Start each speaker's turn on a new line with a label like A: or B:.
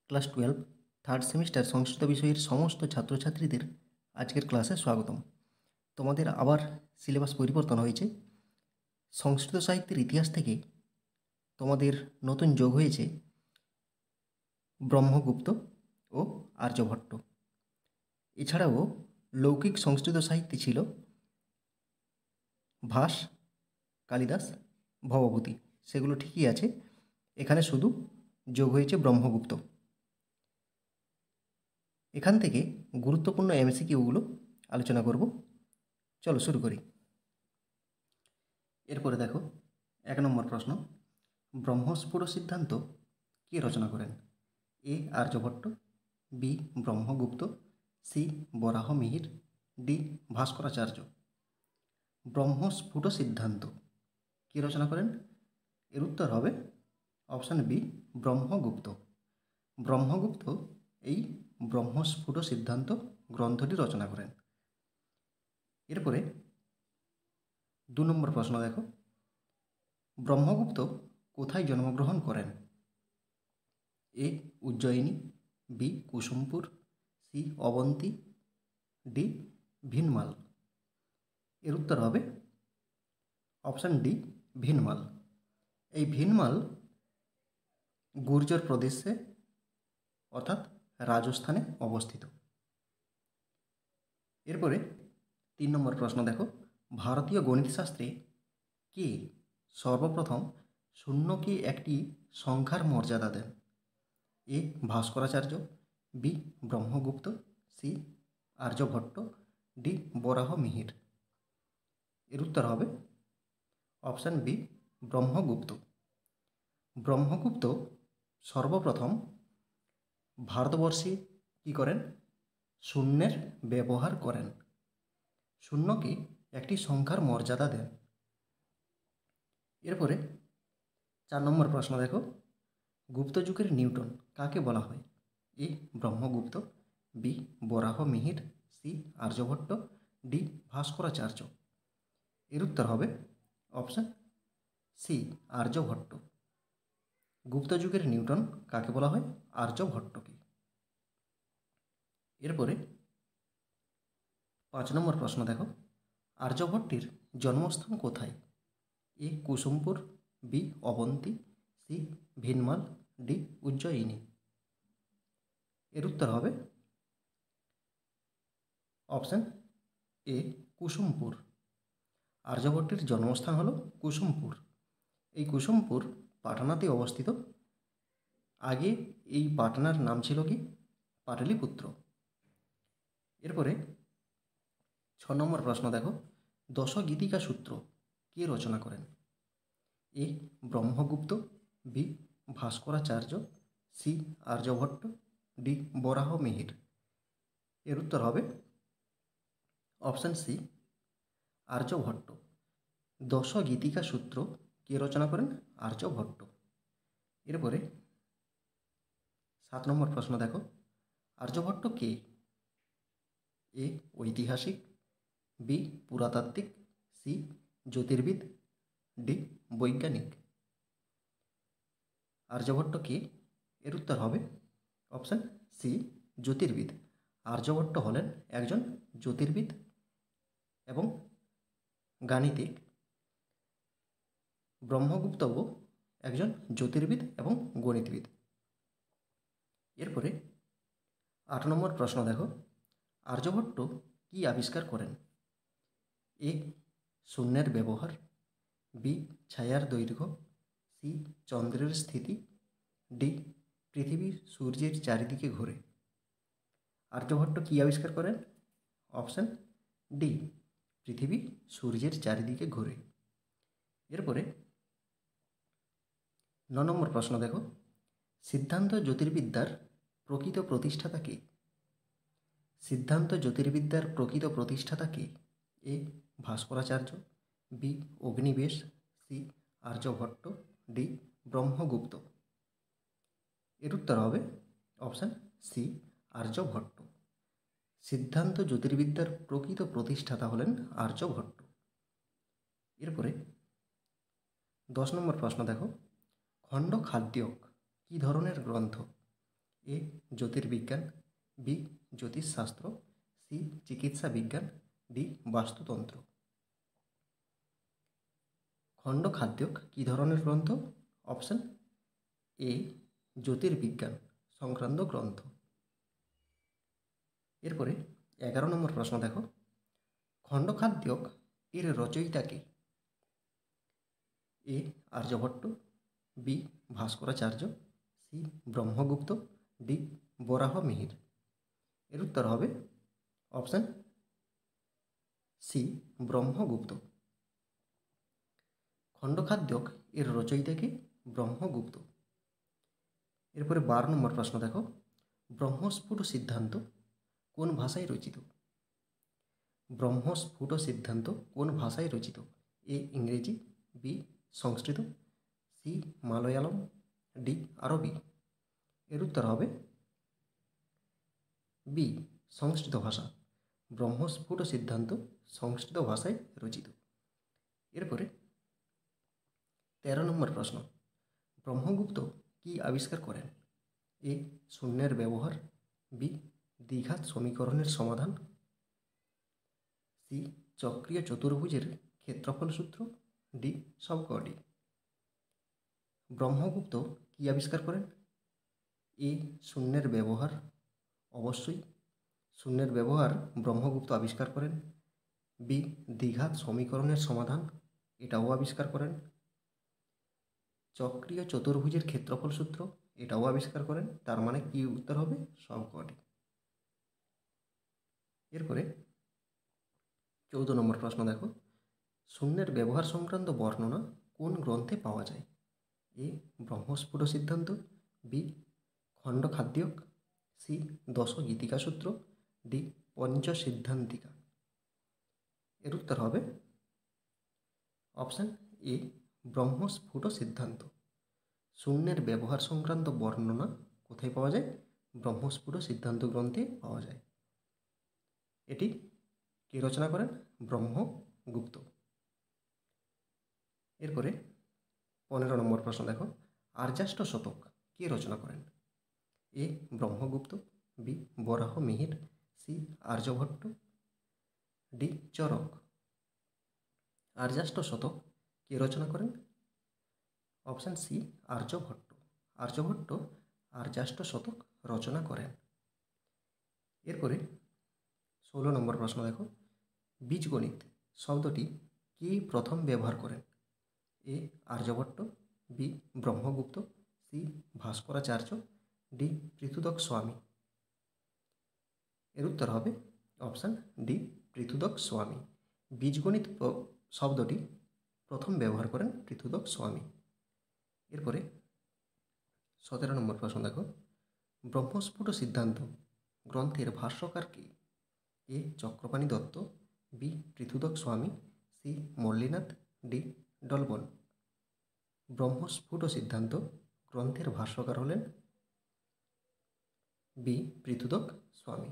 A: Class 12 third semester সংস্কৃত বিষয়ের সমস্ত ছাত্রছাত্রীদের আজকের ক্লাসে স্বাগতম। তোমাদের আবার সিলেবাস পরিবর্তন হয়েছে। সংস্কৃত সাহিত্যের ইতিহাস থেকে তোমাদের নতুন যোগ হয়েছে ব্রহ্মগুপ্ত ও আর্যভট্ট। এছাড়াও লৌকিক সংস্কৃত সাহিত্যে ছিল ভাস, কালিদাস, ভবভূতি। সেগুলো ঠিকই আছে, এখানে শুধু যোগ হয়েছে ব্রহ্মগুপ্ত। এখান থেকে গুরুত্বপূর্ণ এমসিকিউগুলো আলোচনা করব। চলো শুরু করি। এরপরে দেখো 1 নম্বর প্রশ্ন, ব্রহ্মস্ফুট সিদ্ধান্ত কে রচনা করেন? A Aryabhata, B Brahmagupta, C Varaha Mihir, D Bhaskaracharya. ব্রহ্মস্ফুট সিদ্ধান্ত কে রচনা করেন? এর উত্তর হবে অপশান বি ব্রহ্মগুপ্ত। ব্রহ্মগুপ্ত এই ব্রহ্মস্ফুট সিদ্ধান্ত গ্রন্থটি রচনা করেন। এরপরে 2 নম্বর প্রশ্ন দেখো, ব্রহ্মগুপ্ত কোথায় জন্মগ্রহণ করেন? A Ujjayini, B Kusumapura, C Avanti, D Bhinmal. এর উত্তর হবে অপশান ডি ভিনমাল। এই ভিনমাল গুর্জর প্রদেশে অর্থাৎ রাজস্থানে অবস্থিত। এরপরে 3 নম্বর প্রশ্ন দেখো, ভারতীয় গণিতশাস্ত্রে কে সর্বপ্রথম শূন্যকে একটি সংখ্যার মর্যাদা দেন? A Bhaskaracharya, B Brahmagupta, C Aryabhata, D Varaha Mihira. এর উত্তর হবে অপশান বি ব্রহ্মগুপ্ত। ব্রহ্মগুপ্ত সর্বপ্রথম ভারতবর্ষে কী করেন? শূন্যের ব্যবহার করেন, শূন্যকে একটি সংখ্যার মর্যাদা দেন। এরপরে 4 নম্বর প্রশ্ন দেখো, গুপ্ত যুগের নিউটন কাকে বলা হয়? এ Brahmagupta, B Varaha Mihira, C Aryabhata, D Bhaskaracharya. এর উত্তর হবে অপশান সি আর্যভট্ট। গুপ্ত যুগের নিউটন কাকে বলা হয়? আর্যভট্টকে। এরপরে 5 নম্বর প্রশ্ন দেখো, আর্যভট্টের জন্মস্থান কোথায়? A Kusumapura, B Avanti, C Bhinmal, D Ujjayini. এর উত্তর হবে অপশান এ কুসুমপুর। আর্যভট্টের জন্মস্থান হলো কুসুমপুর। এই কুসুমপুর পাটনাতে অবস্থিত। আগে এই পাটনার নাম ছিল কি? পাটলিপুত্র। এরপরে 6 নম্বর প্রশ্ন দেখো, দশগীতিকা সূত্র কে রচনা করেন? A Brahmagupta, B Bhaskaracharya, C Aryabhata, D Varaha Mihira. এর উত্তর হবে অপশান সি আর্যভট্ট। দশগীতিকা সূত্র কে রচনা করেন? আর্যভট্ট। এরপরে 7 নম্বর প্রশ্ন দেখো, আর্যভট্ট কে? এ ঐতিহাসিক, বি পুরাতাত্ত্বিক, সি জ্যোতির্বিদ, ডি বৈজ্ঞানিক। আর্যভট্ট কে? এর উত্তর হবে অপশান সি জ্যোতির্বিদ। আর্যভট্ট হলেন একজন জ্যোতির্বিদ এবং গাণিতিক। ব্রহ্মগুপ্তও একজন জ্যোতির্বিদ এবং গণিতবিদ। এরপরে 8 নম্বর প্রশ্ন দেখো, আর্যভট্ট কি আবিষ্কার করেন? এ শূন্যের ব্যবহার, বি ছায়ার দৈর্ঘ্য, সি চন্দ্রের স্থিতি, ডি পৃথিবী সূর্যের চারিদিকে ঘোরে। আর্যভট্ট কি আবিষ্কার করেন? অপশান ডি পৃথিবী সূর্যের চারিদিকে ঘোরে। এরপরে 9 নম্বর প্রশ্ন দেখো, সিদ্ধান্ত জ্যোতির্বিদ্যার প্রকৃত প্রতিষ্ঠাতা কে? সিদ্ধান্ত জ্যোতির্বিদ্যার প্রকৃত প্রতিষ্ঠাতা কে? A Bhaskaracharya, B Agnivesha, C Aryabhata, D Brahmagupta. এর উত্তর হবে অপশান সি আর্যভট্ট। সিদ্ধান্ত জ্যোতির্বিদ্যার প্রকৃত প্রতিষ্ঠাতা হলেন আর্যভট্ট। এরপরে 10 নম্বর প্রশ্ন দেখো, খণ্ড খাদ্যক কী ধরনের গ্রন্থ? এ জ্যোতির্বিজ্ঞান, বি জ্যোতিষশাস্ত্র, সি চিকিৎসা বিজ্ঞান, ডি বাস্তুতন্ত্র। খণ্ডখাদ্যক কী ধরনের গ্রন্থ? অপশান এ জ্যোতির্বিজ্ঞান সংক্রান্ত গ্রন্থ। এরপরে 11 নম্বর প্রশ্ন দেখো, খণ্ডখাদ্যক এর রচয়িতা কে? A Aryabhata, B Bhaskaracharya, C Brahmagupta, D Varaha Mihira. এর উত্তর হবে অপশান সি ব্রহ্মগুপ্ত। খণ্ডখাদ্যক এর রচয়িতা কে? ব্রহ্মগুপ্ত। এরপরে 12 নম্বর প্রশ্ন দেখো, ব্রহ্মস্ফুট সিদ্ধান্ত কোন ভাষায় রচিত? ব্রহ্মস্ফুট সিদ্ধান্ত কোন ভাষায় রচিত? এ ইংরেজি, বি সংস্কৃত, সি মালয়ালম, ডি আরবি। এর উত্তর হবে বি সংস্কৃত ভাষা। ব্রহ্মস্ফুট সিদ্ধান্ত সংস্কৃত ভাষায় রচিত। এরপরে 13 নম্বর প্রশ্ন, ব্রহ্মগুপ্ত কি আবিষ্কার করেন? এ শূন্যের ব্যবহার, বি দ্বিঘাত সমীকরণের সমাধান, সি চক্রীয় চতুর্ভুজের ক্ষেত্রফল সূত্র, ডি সবকটি। ব্রহ্মগুপ্ত কি আবিষ্কার করেন? এ শূন্যের ব্যবহার, অবশ্যই শূন্যের ব্যবহার ব্রহ্মগুপ্ত আবিষ্কার করেন। বি দ্বিঘাত সমীকরণের সমাধান, এটাও আবিষ্কার করেন। চক্রীয় চতুর্ভুজের ক্ষেত্রফল সূত্র, এটাও আবিষ্কার করেন। তার মানে কি উত্তর হবে? সবকটি। এরপরে 14 নম্বর প্রশ্ন দেখো, শূন্যের ব্যবহার সংক্রান্ত বর্ণনা কোন গ্রন্থে পাওয়া যায়? এ ব্রহ্মস্ফুট সিদ্ধান্ত, বি খণ্ডখাদ্যক, সি দশ গীতিকা সূত্র, ডি পঞ্চসিদ্ধান্তিকা। এর উত্তর হবে অপশান এ ব্রহ্মস্ফুট সিদ্ধান্ত। শূন্যের ব্যবহার সংক্রান্ত বর্ণনা কোথায় পাওয়া যায়? ব্রহ্মস্ফুট সিদ্ধান্ত গ্রন্থে পাওয়া যায়। এটি কে রচনা করেন? ব্রহ্মগুপ্ত। এরপরে 15 নম্বর প্রশ্ন দেখো, আর্যাষ্ট শতক কে রচনা করেন? A Brahmagupta, B Varaha Mihira, C Aryabhata, D Charaka. Aryashta Shataka কে রচনা করেন? Option C Aryabhata. আর্যভট্ট আর্যাষ্ট শতক রচনা করেন। এরপরে 16 নম্বর প্রশ্ন দেখো, বীজগণিত শব্দটি কে প্রথম ব্যবহার করেন? A Aryabhata, B Brahmagupta, C Bhaskaracharya, D Prithudaka Swami. এর উত্তর হবে অপশান ডি পৃথুদক স্বামী। বীজগণিত শব্দটি প্রথম ব্যবহার করেন পৃথুদক স্বামী। এরপরে 17 নম্বর প্রশ্ন দেখো, ব্রহ্মস্ফুট সিদ্ধান্ত গ্রন্থের ভাষ্যকার কে? এ চক্রপাণি দত্ত, বি পৃথুদক স্বামী, সি মল্লিনাথ, ডি ডলবন। ব্রহ্মস্ফুট সিদ্ধান্ত গ্রন্থের ভাষ্যকার হলেন বি পৃথুদক স্বামী।